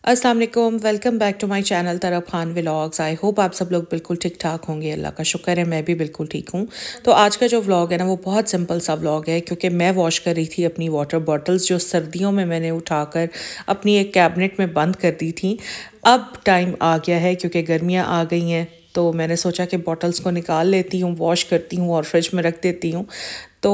अस्सलाम वालेकुम, welcome back to my channel Taraf Khan vlogs. I hope आप सब लोग बिल्कुल ठीक ठाक होंगे। अल्लाह का शुक्र है मैं भी बिल्कुल ठीक हूँ। तो आज का जो व्लॉग है ना वो बहुत सिंपल सा व्लॉग है, क्योंकि मैं वॉश कर रही थी अपनी वाटर बॉटल्स जो सर्दियों में मैंने उठाकर अपनी एक कैबिनेट में बंद कर दी थी। अब टाइम आ गया है क्योंकि गर्मियाँ आ गई हैं, तो मैंने सोचा कि बॉटल्स को निकाल लेती हूँ, वॉश करती हूँ और फ्रिज में रख देती हूँ। तो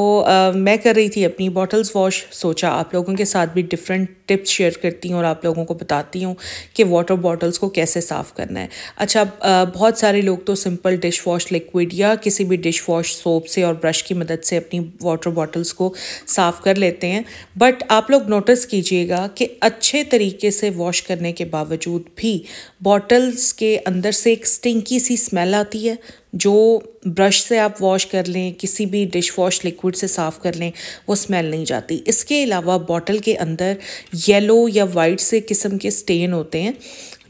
मैं कर रही थी अपनी बॉटल्स वॉश। सोचा आप लोगों के साथ भी डिफरेंट टिप्स शेयर करती हूँ और आप लोगों को बताती हूँ कि वाटर बॉटल्स को कैसे साफ़ करना है। अच्छा, बहुत सारे लोग तो सिंपल डिश वॉश लिक्विड या किसी भी डिश वॉश सोप से और ब्रश की मदद से अपनी वाटर बॉटल्स को साफ़ कर लेते हैं, बट आप लोग नोटिस कीजिएगा कि अच्छे तरीके से वॉश करने के बावजूद भी बॉटल्स के अंदर से एक स्टिंकी सी स्मेल आती है। जो ब्रश से आप वॉश कर लें, किसी भी डिश वॉश लिक्विड से साफ़ कर लें, वो स्मेल नहीं जाती। इसके अलावा बॉटल के अंदर येलो या वाइट से किस्म के स्टेन होते हैं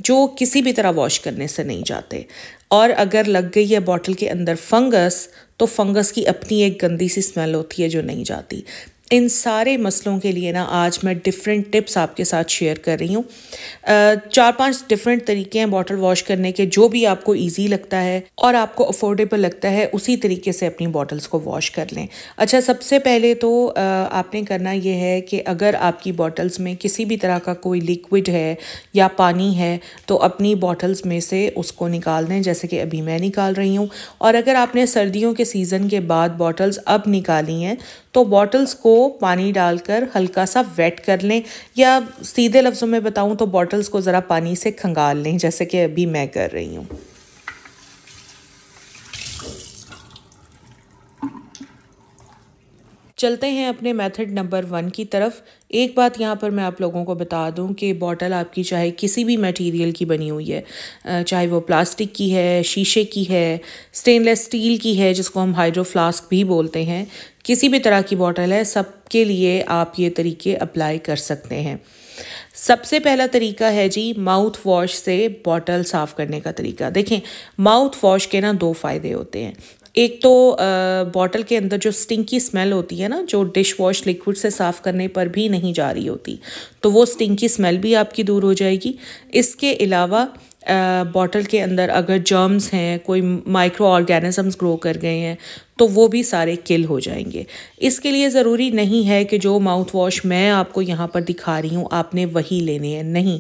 जो किसी भी तरह वॉश करने से नहीं जाते, और अगर लग गई है बॉटल के अंदर फंगस तो फंगस की अपनी एक गंदी सी स्मेल होती है जो नहीं जाती। इन सारे मसलों के लिए ना आज मैं डिफरेंट टिप्स आपके साथ शेयर कर रही हूँ। 4-5 डिफरेंट तरीके हैं बॉटल वॉश करने के, जो भी आपको इजी लगता है और आपको अफोर्डेबल लगता है उसी तरीके से अपनी बॉटल्स को वॉश कर लें। अच्छा, सबसे पहले तो आपने करना ये है कि अगर आपकी बॉटल्स में किसी भी तरह का कोई लिक्विड है या पानी है तो अपनी बॉटल्स में से उसको निकाल दें, जैसे कि अभी मैं निकाल रही हूँ। और अगर आपने सर्दियों के सीज़न के बाद बॉटल्स अब निकाली हैं तो बॉटल्स को पानी डालकर हल्का सा वेट कर लें, या सीधे लफ्ज़ों में बताऊं तो बॉटल्स को ज़रा पानी से खंगाल लें, जैसे कि अभी मैं कर रही हूँ। चलते हैं अपने मेथड नंबर 1 की तरफ। एक बात यहाँ पर मैं आप लोगों को बता दूँ कि बॉटल आपकी चाहे किसी भी मटेरियल की बनी हुई है, चाहे वो प्लास्टिक की है, शीशे की है, स्टेनलेस स्टील की है जिसको हम हाइड्रो फ्लास्क भी बोलते हैं, किसी भी तरह की बॉटल है, सबके लिए आप ये तरीके अप्लाई कर सकते हैं। सबसे पहला तरीका है जी माउथ वॉश से बॉटल साफ़ करने का तरीका। देखें, माउथ वॉश के ना 2 फ़ायदे होते हैं। एक तो बॉटल के अंदर जो स्टिंकी स्मेल होती है ना, जो डिश वॉश लिक्विड से साफ़ करने पर भी नहीं जा रही होती, तो वो स्टिंकी स्मेल भी आपकी दूर हो जाएगी। इसके अलावा बॉटल के अंदर अगर जर्म्स हैं, कोई माइक्रो ऑर्गेनिजम्स ग्रो कर गए हैं, तो वो भी सारे किल हो जाएंगे। इसके लिए ज़रूरी नहीं है कि जो माउथ वॉश मैं आपको यहाँ पर दिखा रही हूँ आपने वही लेने हैं, नहीं।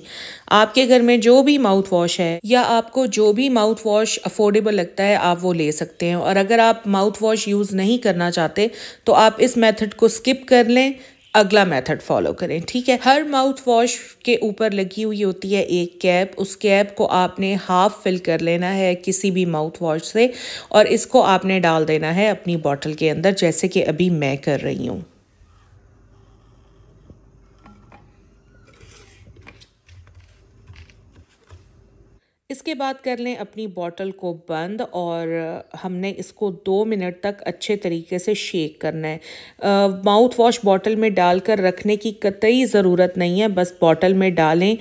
आपके घर में जो भी माउथ वॉश है या आपको जो भी माउथ वॉश अफोर्डेबल लगता है आप वो ले सकते हैं। और अगर आप माउथ वॉश यूज़ नहीं करना चाहते तो आप इस मेथड को स्किप कर लें, अगला मेथड फॉलो करें, ठीक है। हर माउथ वॉश के ऊपर लगी हुई होती है एक कैप। उस कैप को आपने हाफ फिल कर लेना है किसी भी माउथ वॉश से, और इसको आपने डाल देना है अपनी बॉटल के अंदर, जैसे कि अभी मैं कर रही हूँ। इसके बाद कर लें अपनी बॉटल को बंद, और हमने इसको 2 मिनट तक अच्छे तरीके से शेक करना है। माउथ वॉश बॉटल में डालकर रखने की कतई ज़रूरत नहीं है, बस बॉटल में डालें,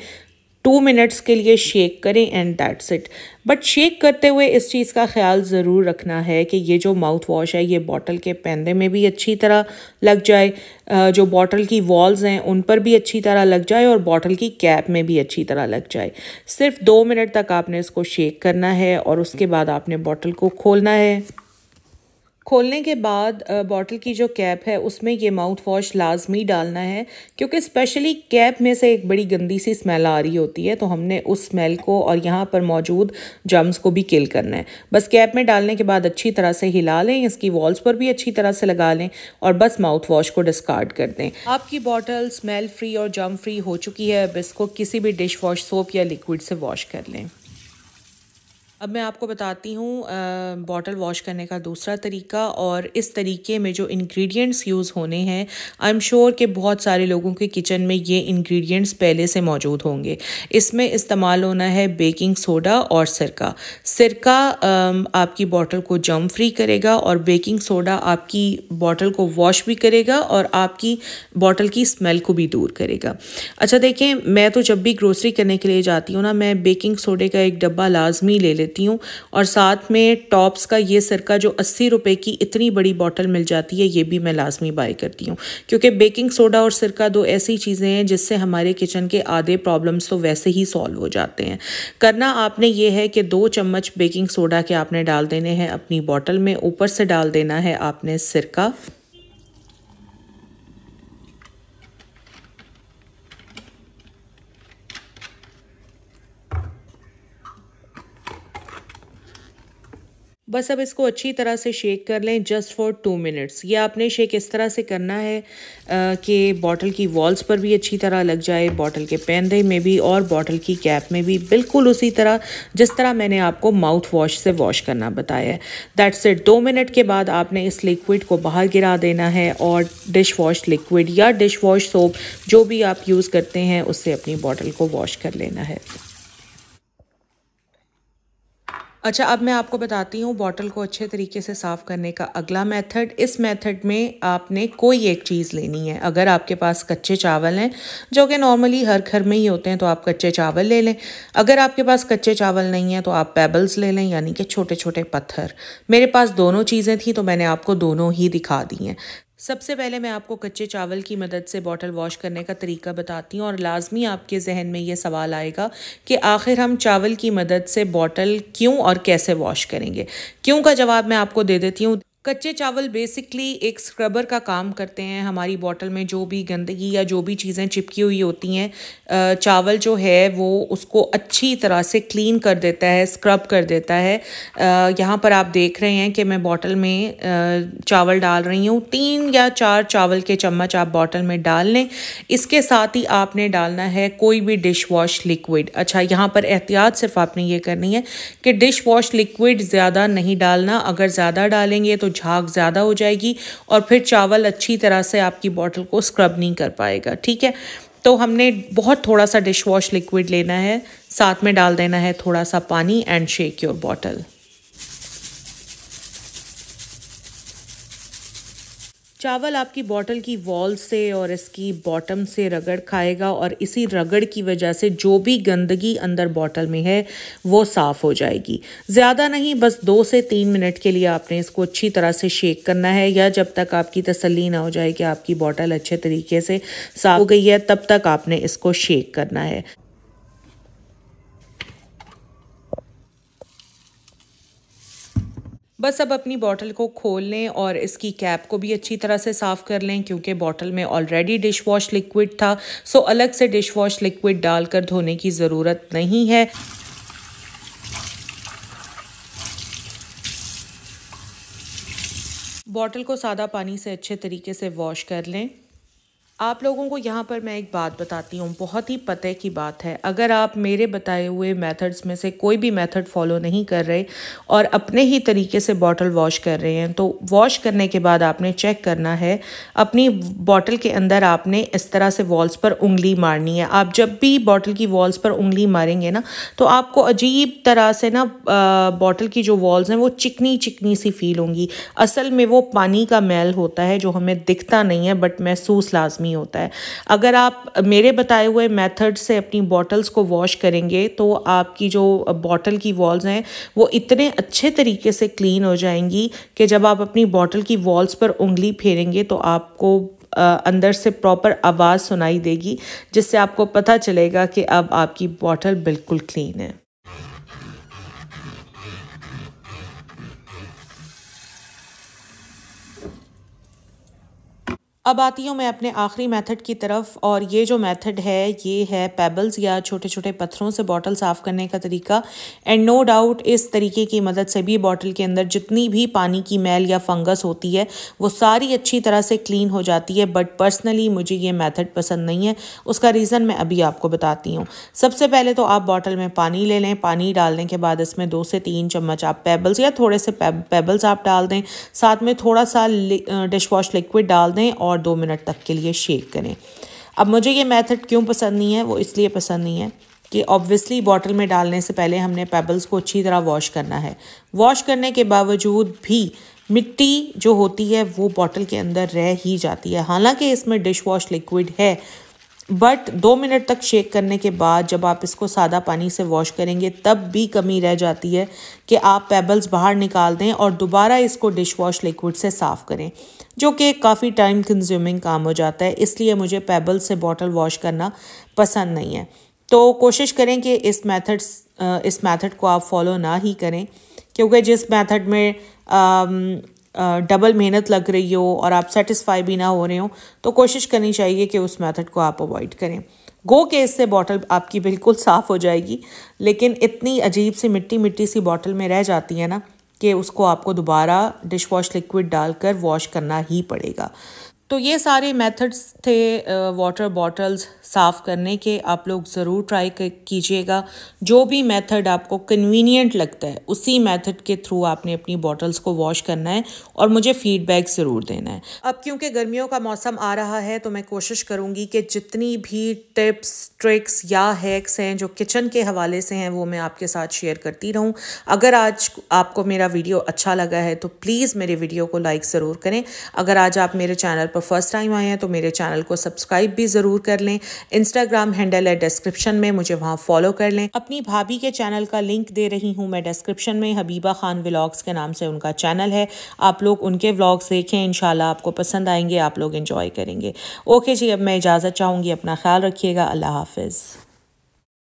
2 मिनट्स के लिए शेक करें and that's it. But shake करते हुए इस चीज़ का ख्याल ज़रूर रखना है कि ये जो माउथ वॉश है ये बॉटल के पैंदे में भी अच्छी तरह लग जाए, जो बॉटल की वॉल्स हैं उन पर भी अच्छी तरह लग जाए, और बॉटल की कैप में भी अच्छी तरह लग जाए। सिर्फ 2 मिनट तक आपने इसको शेक करना है और उसके बाद आपने बॉटल को खोलना है। खोलने के बाद बॉटल की जो कैप है उसमें ये माउथ वॉश लाजमी डालना है, क्योंकि स्पेशली कैप में से एक बड़ी गंदी सी स्मेल आ रही होती है, तो हमने उस स्मेल को और यहाँ पर मौजूद जर्म्स को भी किल करना है। बस कैप में डालने के बाद अच्छी तरह से हिला लें, इसकी वॉल्स पर भी अच्छी तरह से लगा लें, और बस माउथ वॉश को डिस्कार्ड कर दें। आपकी बॉटल स्मेल फ्री और जर्म फ्री हो चुकी है। अब इसको किसी भी डिश वॉश सोप या लिक्विड से वॉश कर लें। अब मैं आपको बताती हूँ बॉटल वॉश करने का दूसरा तरीका, और इस तरीके में जो इंग्रेडिएंट्स यूज़ होने हैं आई एम श्योर कि बहुत सारे लोगों के किचन में ये इंग्रेडिएंट्स पहले से मौजूद होंगे। इसमें इस्तेमाल होना है बेकिंग सोडा और सिरका। सिरका आपकी बॉटल को जर्म फ्री करेगा, और बेकिंग सोडा आपकी बॉटल को वॉश भी करेगा और आपकी बॉटल की स्मेल को भी दूर करेगा। अच्छा देखें, मैं तो जब भी ग्रोसरी करने के लिए जाती हूँ ना, मैं बेकिंग सोडे का एक डब्बा लाजमी ले लेती लेती हूँ। और साथ में टॉप्स का ये सिरका जो 80 रुपए की इतनी बड़ी बॉटल मिल जाती है, ये भी मैं लाजमी बाय करती हूँ, क्योंकि बेकिंग सोडा और सिरका दो ऐसी चीज़ें हैं जिससे हमारे किचन के आधे प्रॉब्लम्स तो वैसे ही सॉल्व हो जाते हैं। करना आपने ये है कि 2 चम्मच बेकिंग सोडा के आपने डाल देने हैं अपनी बॉटल में, ऊपर से डाल देना है आपने सिरका। बस अब इसको अच्छी तरह से शेक कर लें जस्ट फॉर 2 मिनट्स। ये आपने शेक इस तरह से करना है कि बॉटल की वॉल्स पर भी अच्छी तरह लग जाए, बॉटल के पैंदे में भी और बॉटल की कैप में भी, बिल्कुल उसी तरह जिस तरह मैंने आपको माउथ वॉश से वॉश करना बताया है। That's it. 2 मिनट के बाद आपने इस लिक्विड को बाहर गिरा देना है और डिश वॉश लिक्विड या डिश वॉश सोप जो भी आप यूज़ करते हैं उससे अपनी बॉटल को वॉश कर लेना है। अच्छा, अब मैं आपको बताती हूँ बॉटल को अच्छे तरीके से साफ़ करने का अगला मेथड। इस मेथड में आपने कोई एक चीज़ लेनी है। अगर आपके पास कच्चे चावल हैं, जो कि नॉर्मली हर घर में ही होते हैं, तो आप कच्चे चावल ले लें। अगर आपके पास कच्चे चावल नहीं हैं तो आप पेबल्स ले लें, यानी कि छोटे छोटे पत्थर। मेरे पास दोनों चीज़ें थी तो मैंने आपको दोनों ही दिखा दी हैं। सबसे पहले मैं आपको कच्चे चावल की मदद से बॉटल वॉश करने का तरीका बताती हूँ, और लाजमी आपके जहन में ये सवाल आएगा कि आखिर हम चावल की मदद से बॉटल क्यों और कैसे वॉश करेंगे। क्यों का जवाब मैं आपको दे देती हूँ। कच्चे चावल बेसिकली एक स्क्रबर का काम करते हैं। हमारी बॉटल में जो भी गंदगी या जो भी चीज़ें चिपकी हुई होती हैं, चावल जो है वो उसको अच्छी तरह से क्लीन कर देता है, स्क्रब कर देता है। यहाँ पर आप देख रहे हैं कि मैं बॉटल में चावल डाल रही हूँ। 3 या 4 चावल के चम्मच आप बॉटल में डाल लें। इसके साथ ही आपने डालना है कोई भी डिश वॉश लिक्विड। अच्छा, यहाँ पर एहतियात सिर्फ आपने ये करनी है कि डिश वॉश लिक्विड ज़्यादा नहीं डालना। अगर ज़्यादा डालेंगे तो झाग ज़्यादा हो जाएगी और फिर चावल अच्छी तरह से आपकी बॉटल को स्क्रब नहीं कर पाएगा। ठीक है, तो हमने बहुत थोड़ा सा डिश वॉश लिक्विड लेना है, साथ में डाल देना है थोड़ा सा पानी एंड शेक योर बॉटल। चावल आपकी बॉटल की वॉल से और इसकी बॉटम से रगड़ खाएगा, और इसी रगड़ की वजह से जो भी गंदगी अंदर बॉटल में है वो साफ़ हो जाएगी। ज़्यादा नहीं, बस 2 से 3 मिनट के लिए आपने इसको अच्छी तरह से शेक करना है, या जब तक आपकी तसल्ली ना हो जाए कि आपकी बॉटल अच्छे तरीके से साफ़ हो गई है, तब तक आपने इसको शेक करना है। बस अब अपनी बॉटल को खोल लें और इसकी कैप को भी अच्छी तरह से साफ़ कर लें, क्योंकि बॉटल में ऑलरेडी डिश वॉश लिक्विड था, सो अलग से डिश वॉश लिक्विड डालकर धोने की ज़रूरत नहीं है। बॉटल को सादा पानी से अच्छे तरीके से वॉश कर लें। आप लोगों को यहाँ पर मैं एक बात बताती हूँ, बहुत ही पते की बात है। अगर आप मेरे बताए हुए मेथड्स में से कोई भी मेथड फॉलो नहीं कर रहे और अपने ही तरीके से बॉटल वॉश कर रहे हैं, तो वॉश करने के बाद आपने चेक करना है अपनी बॉटल के अंदर आपने इस तरह से वॉल्स पर उंगली मारनी है। आप जब भी बॉटल की वॉल्स पर उंगली मारेंगे ना, तो आपको अजीब तरह से ना बॉटल की जो वॉल्स हैं वो चिकनी चिकनी सी फील होंगी। असल में वो पानी का मैल होता है जो हमें दिखता नहीं है बट महसूस लाजमी होता है। अगर आप मेरे बताए हुए मेथड से अपनी बॉटल्स को वॉश करेंगे तो आपकी जो बॉटल की वॉल्स हैं वो इतने अच्छे तरीके से क्लीन हो जाएंगी कि जब आप अपनी बॉटल की वॉल्स पर उंगली फेरेंगे तो आपको अंदर से प्रॉपर आवाज़ सुनाई देगी, जिससे आपको पता चलेगा कि अब आपकी बॉटल बिल्कुल क्लीन है। अब आती हूँ मैं अपने आखिरी मेथड की तरफ, और ये जो मेथड है ये है पेबल्स या छोटे छोटे पत्थरों से बॉटल साफ़ करने का तरीका। एंड नो डाउट इस तरीके की मदद से भी बॉटल के अंदर जितनी भी पानी की मैल या फंगस होती है वो सारी अच्छी तरह से क्लीन हो जाती है। बट पर्सनली मुझे ये मेथड पसंद नहीं है। उसका रीज़न मैं अभी आपको बताती हूँ। सबसे पहले तो आप बॉटल में पानी ले लें। पानी डालने के बाद इसमें 2 से 3 चम्मच आप पेबल्स या थोड़े से पेबल्स आप डाल दें, साथ में थोड़ा सा डिश वॉश लिक्विड डाल दें और 2 मिनट तक के लिए शेक करें। अब मुझे ये मेथड क्यों पसंद नहीं है, वो इसलिए पसंद नहीं है कि ऑब्वियसली बॉटल में डालने से पहले हमने पेबल्स को अच्छी तरह वॉश करना है। वॉश करने के बावजूद भी मिट्टी जो होती है वो बॉटल के अंदर रह ही जाती है। हालांकि इसमें डिश वॉश लिक्विड है, बट 2 मिनट तक शेक करने के बाद जब आप इसको सादा पानी से वॉश करेंगे तब भी कमी रह जाती है कि आप पेबल्स बाहर निकाल दें और दोबारा इसको डिश वॉश लिक्विड से साफ़ करें, जो कि काफ़ी टाइम कंज्यूमिंग काम हो जाता है। इसलिए मुझे पेबल्स से बॉटल वॉश करना पसंद नहीं है। तो कोशिश करें कि इस मेथड को आप फॉलो ना ही करें, क्योंकि जिस मेथड में डबल मेहनत लग रही हो और आप सेटिस्फाई भी ना हो रहे हो, तो कोशिश करनी चाहिए कि उस मेथड को आप अवॉइड करें। गो के इससे बॉटल आपकी बिल्कुल साफ़ हो जाएगी, लेकिन इतनी अजीब सी मिट्टी मिट्टी सी बॉटल में रह जाती है ना कि उसको आपको दोबारा डिश वॉश लिक्विड डालकर वॉश करना ही पड़ेगा। तो ये सारे मेथड्स थे वाटर बॉटल्स साफ़ करने के। आप लोग ज़रूर ट्राई कीजिएगा। जो भी मेथड आपको कन्वीनियंट लगता है उसी मेथड के थ्रू आपने अपनी बॉटल्स को वॉश करना है और मुझे फ़ीडबैक ज़रूर देना है। अब क्योंकि गर्मियों का मौसम आ रहा है तो मैं कोशिश करूँगी कि जितनी भी टिप्स ट्रिक्स या हैक्स हैं जो किचन के हवाले से हैं वो मैं आपके साथ शेयर करती रहूँ। अगर आज आपको मेरा वीडियो अच्छा लगा है तो प्लीज़ मेरे वीडियो को लाइक ज़रूर करें। अगर आज आप मेरे चैनल पर फर्स्ट टाइम आए हैं तो मेरे चैनल को सब्सक्राइब भी ज़रूर कर लें। इंस्टाग्राम हैंडल है डिस्क्रिप्शन में, मुझे वहाँ फॉलो कर लें। अपनी भाभी के चैनल का लिंक दे रही हूँ मैं डिस्क्रिप्शन में, हबीबा खान व्लॉग्स के नाम से उनका चैनल है। आप लोग उनके व्लॉग्स देखें, इंशाल्लाह आपको पसंद आएंगे, आप लोग एंजॉय करेंगे। ओके जी, अब मैं इजाज़त चाहूँगी। अपना ख्याल रखिएगा। अल्लाह हाफिज़।